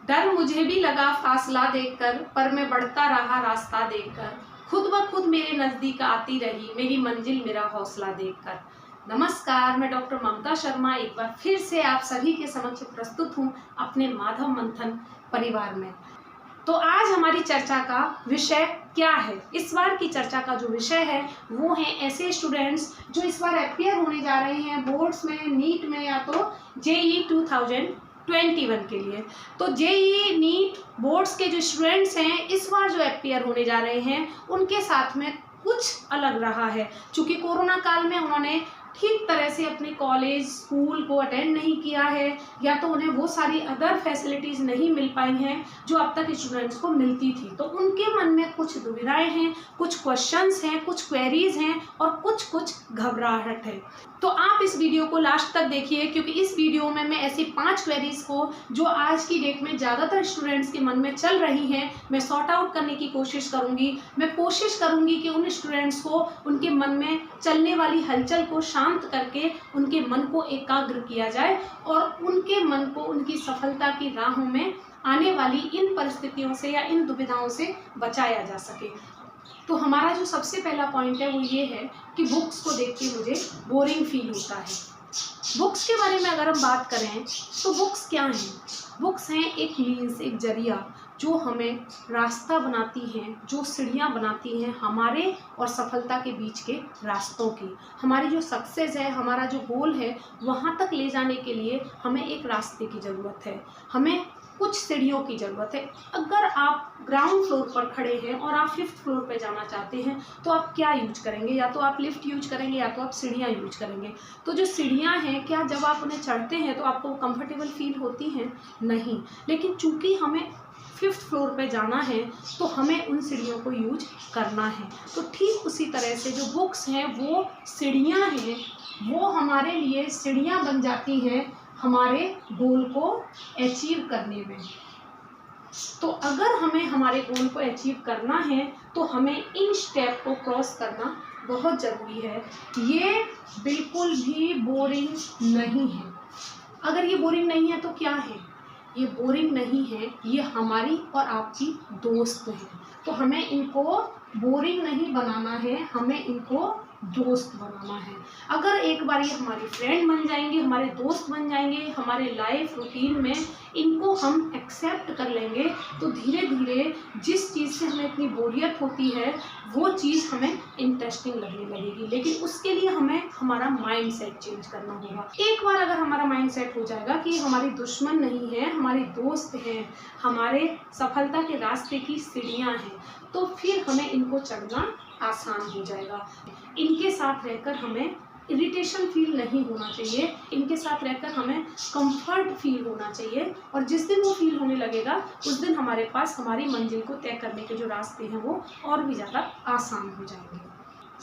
डर मुझे भी लगा फासला देखकर, पर मैं बढ़ता रहा रास्ता देखकर। खुद ब खुद मेरे नज़दीक आती रही मेरी मंजिल मेरा हौसला देखकर। नमस्कार, मैं डॉक्टर ममता शर्मा एक बार फिर से आप सभी के समक्ष प्रस्तुत हूँ अपने माधव मंथन परिवार में। तो आज हमारी चर्चा का विषय क्या है? इस बार की चर्चा का जो विषय है वो है ऐसे स्टूडेंट्स जो इस बार अपीयर होने जा रहे हैं बोर्ड्स में, नीट में या तो जेईई 2021 के लिए। तो जेईई नीट बोर्ड्स के जो स्टूडेंट्स हैं इस बार जो अपीयर होने जा रहे हैं उनके साथ में कुछ अलग रहा है। चूँकि कोरोना काल में उन्होंने ठीक तरह से अपने कॉलेज स्कूल को अटेंड नहीं किया है या तो उन्हें वो सारी अदर फैसिलिटीज़ नहीं मिल पाई हैं जो अब तक स्टूडेंट्स को मिलती थी। तो उनके मन में कुछ दुविधाएं हैं, कुछ क्वेश्चंस हैं, कुछ क्वेरीज हैं और कुछ घबराहट है। तो आप इस वीडियो को लास्ट तक देखिए, क्योंकि इस वीडियो में मैं ऐसी 5 क्वेरीज को जो आज की डेट में ज़्यादातर स्टूडेंट्स के मन में चल रही हैं मैं सॉर्ट आउट करने की कोशिश करूँगी। मैं कोशिश करूँगी कि उन स्टूडेंट्स को उनके मन में चलने वाली हलचल को शांत करके उनके मन को एकाग्र किया जाए और उनके मन को उनकी सफलता की राहों में आने वाली इन परिस्थितियों से या इन दुविधाओं से बचाया जा सके। तो हमारा जो सबसे पहला पॉइंट है वो ये है कि बुक्स को देख के मुझे बोरिंग फील होता है। बुक्स के बारे में अगर हम बात करें तो बुक्स क्या हैं? बुक्स हैं एक मीन्स, एक जरिया जो हमें रास्ता बनाती हैं, जो सीढ़ियाँ बनाती हैं हमारे और सफलता के बीच के रास्तों की। हमारी जो सक्सेस है, हमारा जो गोल है, वहाँ तक ले जाने के लिए हमें एक रास्ते की ज़रूरत है, हमें कुछ सीढ़ियों की ज़रूरत है। अगर आप ग्राउंड फ्लोर पर खड़े हैं और आप 5th फ्लोर पर जाना चाहते हैं तो आप क्या यूज करेंगे? या तो आप लिफ्ट यूज करेंगे या तो आप सीढ़ियाँ यूज करेंगे। तो जो सीढ़ियाँ हैं, क्या जब आप उन्हें चढ़ते हैं तो आपको कंफर्टेबल फील होती हैं? नहीं। लेकिन चूंकि हमें 5th फ्लोर पे जाना है तो हमें उन सीढ़ियों को यूज करना है। तो ठीक उसी तरह से जो बुक्स हैं वो सीढ़ियाँ हैं, वो हमारे लिए सीढ़ियाँ बन जाती हैं हमारे गोल को अचीव करने में। तो अगर हमें हमारे गोल को अचीव करना है तो हमें इन स्टेप को क्रॉस करना बहुत ज़रूरी है। ये बिल्कुल भी बोरिंग नहीं है। अगर ये बोरिंग नहीं है तो क्या है? ये बोरिंग नहीं है, ये हमारी और आपकी दोस्त है। तो हमें इनको बोरिंग नहीं बनाना है, हमें इनको दोस्त बनाना है। अगर एक बार ये हमारी फ्रेंड बन जाएंगे, हमारे दोस्त बन जाएंगे, हमारे लाइफ रूटीन में इनको हम एक्सेप्ट कर लेंगे तो धीरे धीरे जिस चीज़ से हमें इतनी बोरियत होती है वो चीज़ हमें इंटरेस्टिंग लगने लगेगी। लेकिन उसके लिए हमें हमारा माइंड सेट चेंज करना होगा। एक बार अगर हमारा माइंड सेट हो जाएगा कि हमारी दुश्मन नहीं है, हमारी दोस्त हैं, हमारे सफलता के रास्ते की सीढ़ियाँ हैं, तो फिर हमें इनको चढ़ना आसान हो जाएगा। इनके साथ रहकर हमें इरिटेशन फील नहीं होना चाहिए, इनके साथ रहकर हमें कंफर्ट फील होना चाहिए। और जिस दिन वो फील होने लगेगा उस दिन हमारे पास हमारी मंजिल को तय करने के जो रास्ते हैं वो और भी ज़्यादा आसान हो जाएंगे।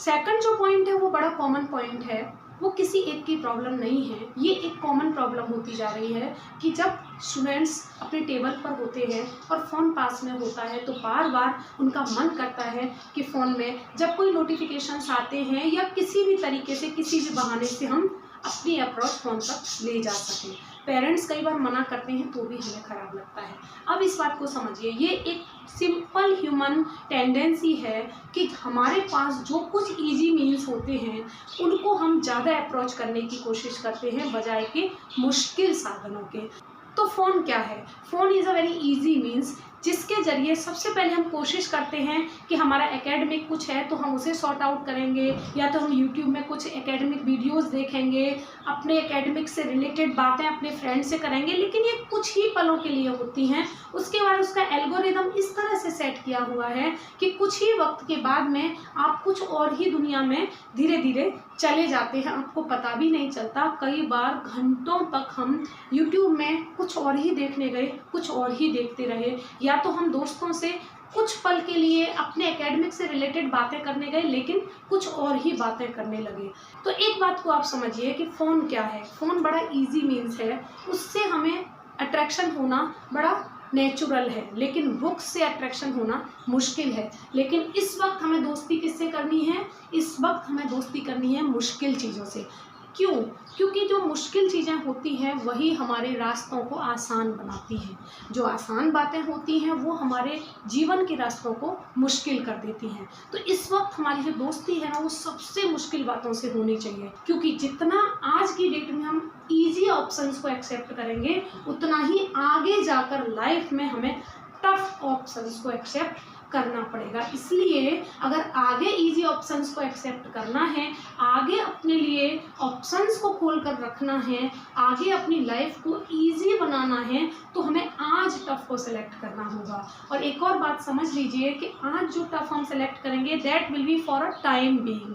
सेकंड जो पॉइंट है वो बड़ा कॉमन पॉइंट है, वो किसी एक की प्रॉब्लम नहीं है, ये एक कॉमन प्रॉब्लम होती जा रही है कि जब स्टूडेंट्स अपने टेबल पर होते हैं और फ़ोन पास में होता है तो बार बार उनका मन करता है कि फ़ोन में जब कोई नोटिफिकेशंस आते हैं या किसी भी तरीके से किसी भी बहाने से हम अपनी अप्रोच फ़ोन तक ले जा सकें। पेरेंट्स कई बार मना करते हैं तो भी हमें ख़राब लगता है। अब इस बात को समझिए, ये एक सिंपल ह्यूमन टेंडेंसी है कि हमारे पास जो कुछ इजी मीन्स होते हैं उनको हम ज़्यादा अप्रोच करने की कोशिश करते हैं बजाय के मुश्किल साधनों के। तो फ़ोन क्या है? Phone is a very easy means जिसके ज़रिए सबसे पहले हम कोशिश करते हैं कि हमारा एकेडमिक कुछ है तो हम उसे सॉर्ट आउट करेंगे, या तो हम यूट्यूब में कुछ एकेडमिक वीडियोस देखेंगे, अपने एकेडमिक से रिलेटेड बातें अपने फ्रेंड से करेंगे। लेकिन ये कुछ ही पलों के लिए होती हैं, उसके बाद उसका एल्गोरिदम इस तरह से सेट किया हुआ है कि कुछ ही वक्त के बाद में आप कुछ और ही दुनिया में धीरे धीरे चले जाते हैं, आपको पता भी नहीं चलता। कई बार घंटों तक हम यूट्यूब में कुछ और ही देखने गए, कुछ और ही देखते रहे, या तो हम दोस्तों से कुछ पल के लिए अपने एकेडमिक से रिलेटेड बातें करने गए लेकिन कुछ और ही बातें करने लगे। तो एक बात को आप समझिए कि फ़ोन क्या है? फ़ोन बड़ा इजी मीन्स है, उससे हमें अट्रैक्शन होना बड़ा नेचुरल है, लेकिन बुक्स से अट्रैक्शन होना मुश्किल है। लेकिन इस वक्त हमें दोस्ती किससे करनी है? इस वक्त हमें दोस्ती करनी है मुश्किल चीज़ों से। क्यों? क्योंकि जो मुश्किल चीज़ें होती हैं वही हमारे रास्तों को आसान बनाती हैं। जो आसान बातें होती हैं वो हमारे जीवन के रास्तों को मुश्किल कर देती हैं। तो इस वक्त हमारी जो दोस्ती है ना वो सबसे मुश्किल बातों से होनी चाहिए, क्योंकि जितना आज की डेट में हम ईजी ऑप्शंस को एक्सेप्ट करेंगे उतना ही आगे जाकर लाइफ में हमें टफ ऑप्शंस को एक्सेप्ट करना पड़ेगा। इसलिए अगर आगे इजी ऑप्शंस को एक्सेप्ट करना है, आगे अपने लिए ऑप्शंस को खोल कर रखना है, आगे अपनी लाइफ को इजी बनाना है, तो हमें आज टफ को सिलेक्ट करना होगा। और एक और बात समझ लीजिए कि आज जो टफ हम सिलेक्ट करेंगे that will be for a time being.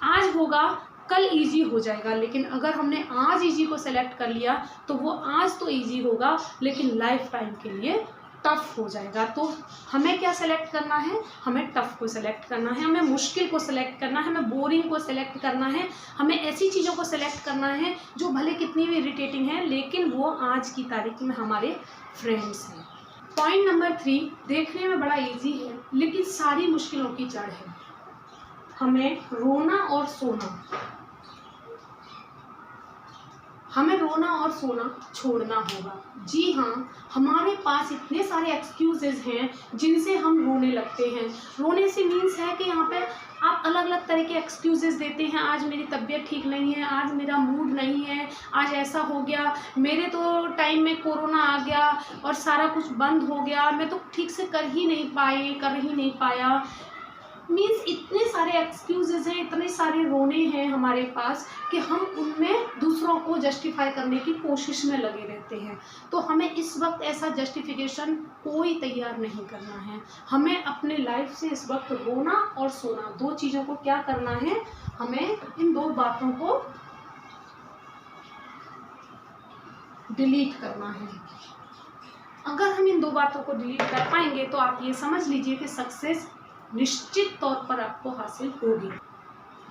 आज होगा, कल इजी हो जाएगा, लेकिन अगर हमने आज इजी को सिलेक्ट कर लिया तो वो आज तो इजी होगा लेकिन लाइफ टाइम के लिए टफ हो जाएगा। तो हमें क्या सेलेक्ट करना है? हमें टफ को सेलेक्ट करना है, हमें मुश्किल को सेलेक्ट करना है, हमें बोरिंग को सेलेक्ट करना है, हमें ऐसी चीज़ों को सेलेक्ट करना है जो भले कितनी भी इरिटेटिंग है लेकिन वो आज की तारीख में हमारे फ्रेंड्स हैं। पॉइंट नंबर 3 देखने में बड़ा इजी है लेकिन सारी मुश्किलों की जड़ है। हमें रोना और सोना, हमें रोना और सोना छोड़ना होगा। जी हाँ, हमारे पास इतने सारे एक्सक्यूजेज हैं जिनसे हम रोने लगते हैं। रोने से मीन्स है कि यहाँ पे आप अलग अलग तरह के एक्सक्यूजेज देते हैं। आज मेरी तबीयत ठीक नहीं है, आज मेरा मूड नहीं है, आज ऐसा हो गया, मेरे तो टाइम में कोरोना आ गया और सारा कुछ बंद हो गया, मैं तो ठीक से कर ही नहीं पाया। मीन्स इतने सारे एक्सक्यूजेज हैं, इतने सारे रोने हैं हमारे पास कि हम उनमें दूसरों को जस्टिफाई करने की कोशिश में लगे रहते हैं। तो हमें इस वक्त ऐसा जस्टिफिकेशन कोई तैयार नहीं करना है। हमें अपने लाइफ से इस वक्त रोना और सोना, दो चीज़ों को क्या करना है? हमें इन दो बातों को डिलीट करना है। अगर हम इन दो बातों को डिलीट कर पाएंगे तो आप ये समझ लीजिए कि सक्सेस निश्चित तौर पर आपको हासिल होगी।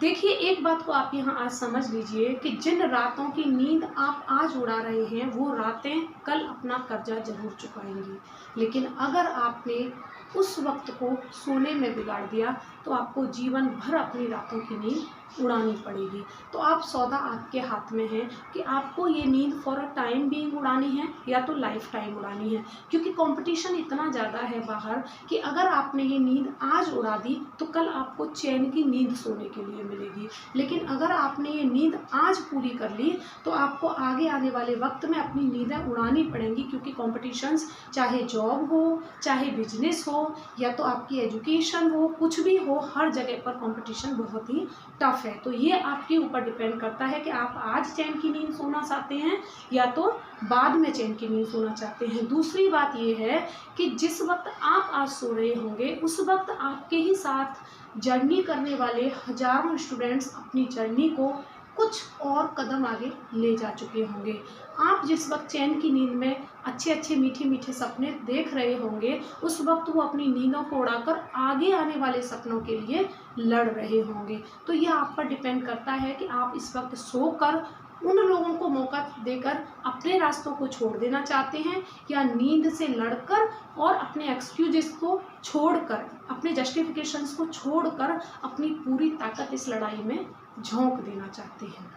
देखिए, एक बात को आप यहाँ आज समझ लीजिए कि जिन रातों की नींद आप आज उड़ा रहे हैं वो रातें कल अपना कर्जा जरूर चुकाएंगी, लेकिन अगर आपने उस वक्त को सोने में बिगाड़ दिया तो आपको जीवन भर अपनी रातों की नींद उड़ानी पड़ेगी। तो आप सौदा आपके हाथ में है कि आपको ये नींद फॉर अ टाइम बीइंग उड़ानी है या तो लाइफ टाइम उड़ानी है, क्योंकि कंपटीशन इतना ज़्यादा है बाहर कि अगर आपने ये नींद आज उड़ा दी तो कल आपको चैन की नींद सोने के लिए मिलेगी, लेकिन अगर आपने ये नींद आज पूरी कर ली तो आपको आगे आने वाले वक्त में अपनी नींदें उड़ानी पड़ेंगी, क्योंकि कॉम्पिटिशन्स चाहे जॉब हो, चाहे बिजनेस हो, या तो आपकी एजुकेशन हो, कुछ भी हो, हर जगह पर कंपटीशन बहुत ही टफ है। तो ये आपके ऊपर डिपेंड करता है कि आप आज चैन की नींद सोना चाहते हैं या तो बाद में चैन की नींद सोना चाहते हैं। दूसरी बात ये है कि जिस वक्त आप आज सो रहे होंगे उस वक्त आपके ही साथ जर्नी करने वाले हजारों स्टूडेंट्स अपनी जर्नी को कुछ और कदम आगे ले जा चुके होंगे। आप जिस वक्त चैन की नींद में अच्छे अच्छे मीठे मीठे सपने देख रहे होंगे उस वक्त वो अपनी नींदों को उड़ाकर आगे आने वाले सपनों के लिए लड़ रहे होंगे। तो ये आप पर डिपेंड करता है कि आप इस वक्त सोकर उन लोगों को मौका देकर अपने रास्तों को छोड़ देना चाहते हैं या नींद से लड़कर और अपने एक्सक्यूजेस को छोड़कर, अपने जस्टिफिकेशंस को छोड़कर अपनी पूरी ताकत इस लड़ाई में झोंक देना चाहते हैं।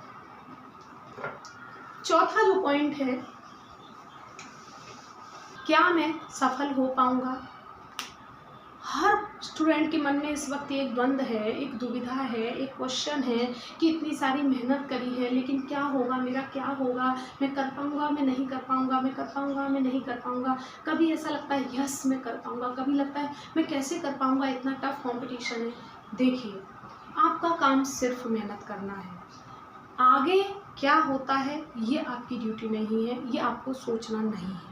चौथा जो पॉइंट है, क्या मैं सफल हो पाऊंगा? हर स्टूडेंट के मन में इस वक्त एक द्वंद्व है, एक दुविधा है, एक क्वेश्चन है कि इतनी सारी मेहनत करी है लेकिन क्या होगा, मेरा क्या होगा, मैं कर पाऊंगा, मैं नहीं कर पाऊंगा, मैं कर पाऊंगा, मैं नहीं कर पाऊंगा। कभी ऐसा लगता है यस मैं कर पाऊंगा, कभी लगता है मैं कैसे कर पाऊंगा, इतना टफ कंपटीशन है। देखिए, आपका काम सिर्फ मेहनत करना है। आगे क्या होता है ये आपकी ड्यूटी नहीं है, ये आपको सोचना नहीं है।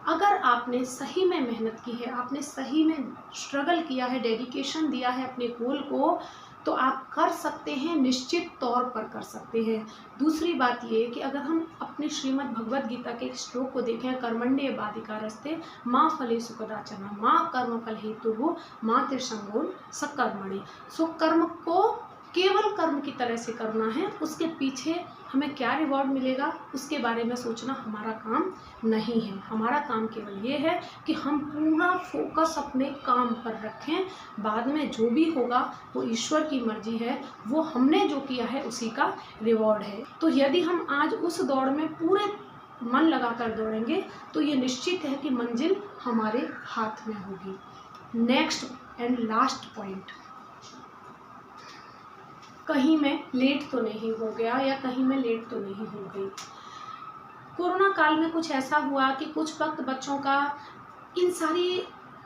अगर आपने सही में मेहनत की है, आपने सही में स्ट्रगल किया है, डेडिकेशन दिया है अपने गोल को, तो आप कर सकते हैं, निश्चित तौर पर कर सकते हैं। दूसरी बात ये कि अगर हम अपने श्रीमद् भगवद गीता के एक श्लोक को देखें, कर्मण्ये बाधिकारस्ते माँ फलेषु कदाचन माँ कर्म फल हेतुः माँ तिर्संगोन सकर्मणि। सो कर्म को केवल कर्म की तरह से करना है, उसके पीछे हमें क्या रिवॉर्ड मिलेगा उसके बारे में सोचना हमारा काम नहीं है। हमारा काम केवल ये है कि हम पूरा फोकस अपने काम पर रखें। बाद में जो भी होगा वो ईश्वर की मर्जी है, वो हमने जो किया है उसी का रिवॉर्ड है। तो यदि हम आज उस दौड़ में पूरे मन लगाकर दौड़ेंगे तो ये निश्चित है कि मंजिल हमारे हाथ में होगी। नेक्स्ट एंड लास्ट पॉइंट, कहीं मैं लेट तो नहीं हो गया या कहीं मैं लेट तो नहीं हो गई। कोरोना काल में कुछ ऐसा हुआ कि कुछ वक्त बच्चों का इन सारी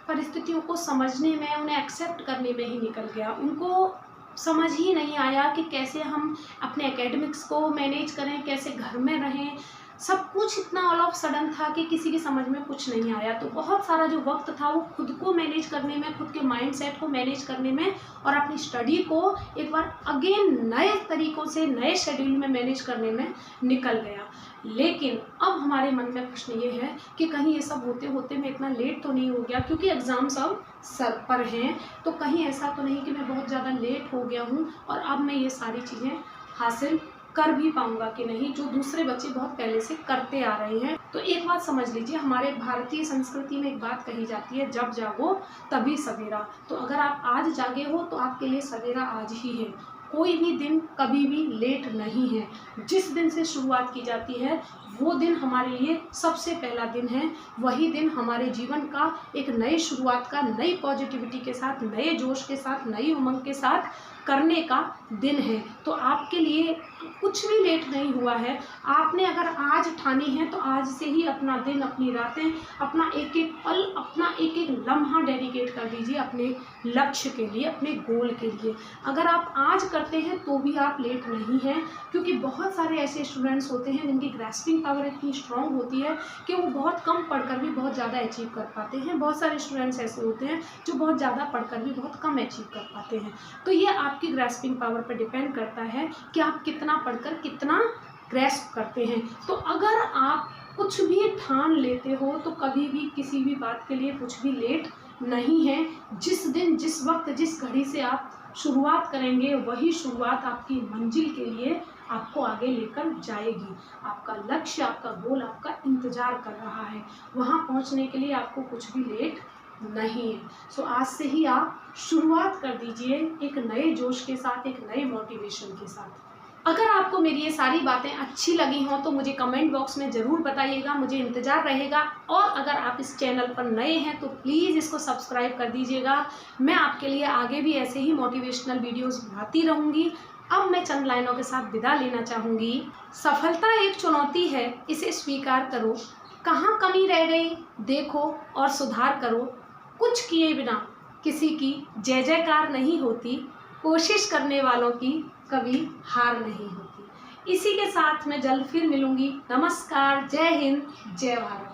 परिस्थितियों को समझने में, उन्हें एक्सेप्ट करने में ही निकल गया। उनको समझ ही नहीं आया कि कैसे हम अपने एकेडमिक्स को मैनेज करें, कैसे घर में रहें। सब कुछ इतना ऑल ऑफ सडन था कि किसी की समझ में कुछ नहीं आया। तो बहुत सारा जो वक्त था वो खुद को मैनेज करने में, खुद के माइंडसेट को मैनेज करने में और अपनी स्टडी को एक बार अगेन नए तरीक़ों से, नए शेड्यूल में मैनेज करने में निकल गया। लेकिन अब हमारे मन में प्रश्न ये है कि कहीं ये सब होते होते मैं इतना लेट तो नहीं हो गया, क्योंकि एग्ज़ाम्स अब सर पर हैं, तो कहीं ऐसा तो नहीं कि मैं बहुत ज़्यादा लेट हो गया हूँ और अब मैं ये सारी चीज़ें हासिल कर भी पाऊंगा कि नहीं, जो दूसरे बच्चे बहुत पहले से करते आ रहे हैं। तो एक बात समझ लीजिए, हमारे भारतीय संस्कृति में एक बात कही जाती है, जब जागो तभी सवेरा। तो अगर आप आज जागे हो तो आपके लिए सवेरा आज ही है। कोई भी दिन कभी भी लेट नहीं है। जिस दिन से शुरुआत की जाती है वो दिन हमारे लिए सबसे पहला दिन है। वही दिन हमारे जीवन का एक नई शुरुआत का, नई पॉजिटिविटी के साथ, नए जोश के साथ, नई उमंग के साथ करने का दिन है। तो आपके लिए कुछ भी लेट नहीं हुआ है। आपने अगर आज ठानी है तो आज से ही अपना दिन, अपनी रातें, अपना एक एक पल, अपना एक एक लम्हा डेडिकेट कर दीजिए अपने लक्ष्य के लिए, अपने गोल के लिए। अगर आप आज करते हैं तो भी आप लेट नहीं हैं, क्योंकि बहुत सारे ऐसे स्टूडेंट्स होते हैं जिनकी ग्रैस्पिंग पावर इतनी स्ट्रांग होती है कि वो बहुत कम पढ़कर भी बहुत ज़्यादा अचीव कर पाते हैं। बहुत सारे स्टूडेंट्स ऐसे होते हैं जो बहुत ज़्यादा पढ़कर भी बहुत कम अचीव कर पाते हैं। तो ये आपकी ग्रैस्पिंग पावर पर डिपेंड करता है कि आप कितना पढ़कर कितना ग्रैस्प करते हैं। तो अगर आप कुछ भी ठान लेते हो तो कभी भी किसी भी बात के लिए कुछ भी लेट नहीं है। जिस दिन, जिस वक्त, जिस घड़ी से आप शुरुआत करेंगे वही शुरुआत आपकी मंजिल के लिए आपको आगे लेकर जाएगी। आपका लक्ष्य, आपका गोल आपका इंतज़ार कर रहा है। वहाँ पहुँचने के लिए आपको कुछ भी लेट नहीं है। सो आज से ही आप शुरुआत कर दीजिए एक नए जोश के साथ, एक नए मोटिवेशन के साथ। अगर आपको मेरी ये सारी बातें अच्छी लगी हों तो मुझे कमेंट बॉक्स में ज़रूर बताइएगा, मुझे इंतज़ार रहेगा। और अगर आप इस चैनल पर नए हैं तो प्लीज़ इसको सब्सक्राइब कर दीजिएगा। मैं आपके लिए आगे भी ऐसे ही मोटिवेशनल वीडियोज़ बनाती रहूँगी। अब मैं चंद लाइनों के साथ विदा लेना चाहूँगी। सफलता एक चुनौती है, इसे स्वीकार करो। कहाँ कमी रह गई देखो और सुधार करो। कुछ किए बिना किसी की जय जयकार नहीं होती। कोशिश करने वालों की कभी हार नहीं होती। इसी के साथ मैं जल्द फिर मिलूंगी। नमस्कार, जय हिंद, जय भारत।